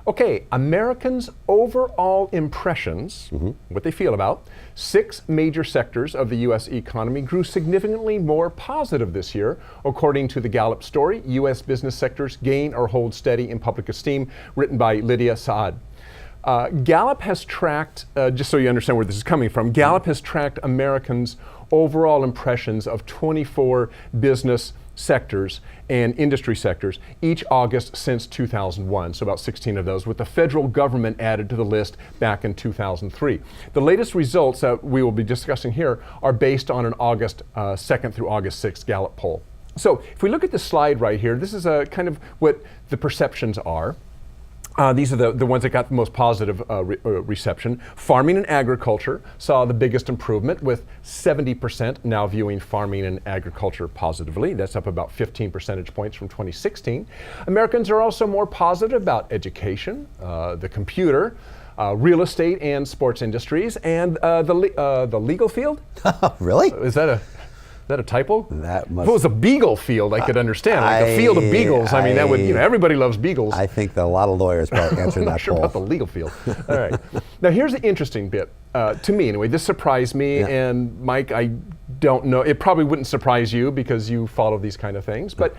Okay, Americans' overall impressions, what they feel about 6 major sectors of the U.S. economy grew significantly more positive this year. According to the Gallup story, U.S. business sectors gain or hold steady in public esteem, written by Lydia Saad. Gallup has tracked, just so you understand where this is coming from, Gallup has tracked Americans' overall impressions of 24 business sectors and industry sectors each August since 2001, so about 16 of those, with the federal government added to the list back in 2003. The latest results that we will be discussing here are based on an August 2nd through August 6th Gallup poll. So if we look at the slide right here, this is a kind of what the perceptions are. These are the ones that got the most positive reception. Farming and agriculture saw the biggest improvement, with 70% now viewing farming and agriculture positively. That's up about 15 percentage points from 2016. Americans are also more positive about education, the computer, real estate and sports industries, and the legal field. Really? Is that a typo? That must. If it was a beagle field, I could understand. Like a field of beagles. I mean, that would, everybody loves beagles. I think that a lot of lawyers probably answered that poll. I'm not sure about the legal field. All right. Now, here's the interesting bit, to me anyway. This surprised me, and Mike, I don't know. It probably wouldn't surprise you because you follow these kind of things. But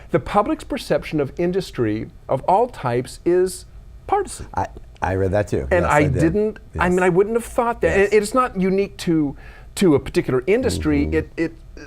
the public's perception of industry of all types is partisan. I read that too. And yes, I didn't. Yes. I mean, I wouldn't have thought that. Yes. It's not unique to a particular industry.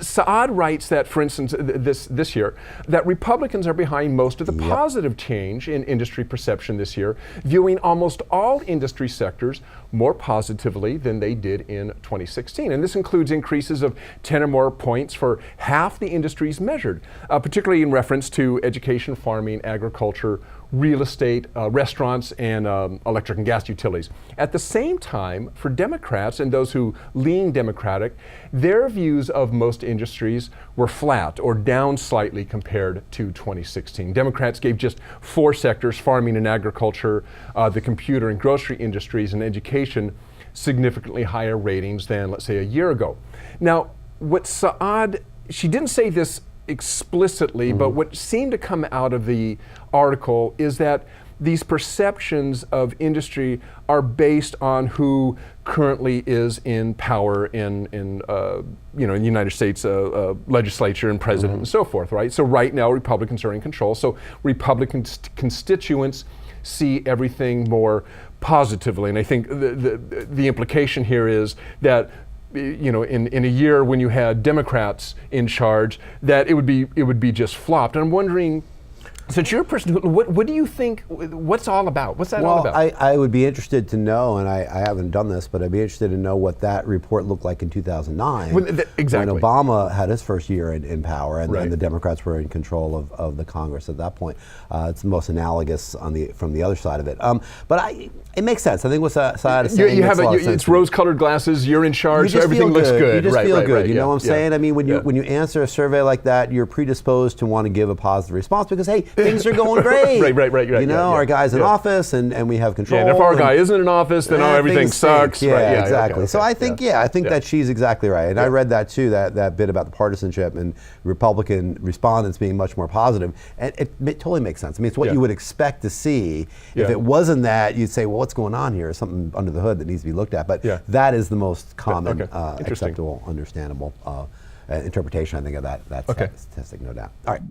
Saad writes that, for instance, this year, that Republicans are behind most of the positive change in industry perception this year, viewing almost all industry sectors more positively than they did in 2016. And this includes increases of 10 or more points for half the industries measured, particularly in reference to education, farming, agriculture, real estate, restaurants, and electric and gas utilities. At the same time, for Democrats and those who lean Democratic, their views of most industries were flat or down slightly compared to 2016. Democrats gave just 4 sectors, farming and agriculture, the computer and grocery industries, and education, significantly higher ratings than, let's say, a year ago. Now, what Saad, she didn't say this explicitly, but what seemed to come out of the article is that these perceptions of industry are based on who currently is in power in the United States legislature and president and so forth, right? So right now Republicans are in control, so Republican constituents see everything more positively, and I think the implication here is that in a year when you had Democrats in charge, that it would be just flopped. And I'm wondering, since you're a person, what do you think? What's all about? What's that all about? I would be interested to know, and I haven't done this, but I'd be interested to know what that report looked like in 2009. Exactly. When Obama had his first year in power, and Right. the Democrats were in control of the Congress at that point. It's the most analogous from the other side of it. But it makes sense. I think what Saad is saying makes a lot of sense. It's rose-colored glasses. You're in charge, so everything looks good. You just feel good. Right, you know what I'm saying? I mean, when you answer a survey like that, you're predisposed to want to give a positive response because, hey, things are going great. Right. You know, our guy's in office and we have control. Yeah, and if our guy isn't in office, then everything sucks. Yeah, exactly. Okay. So I think that she's exactly right. And I read that too, that bit about the partisanship and Republican respondents being much more positive. And it totally makes sense. I mean, it's what you would expect to see. If it wasn't that, you'd say, well, what's going on here? Something under the hood that needs to be looked at. But that is the most common, acceptable, understandable interpretation, I think, of that statistic, no doubt. All right.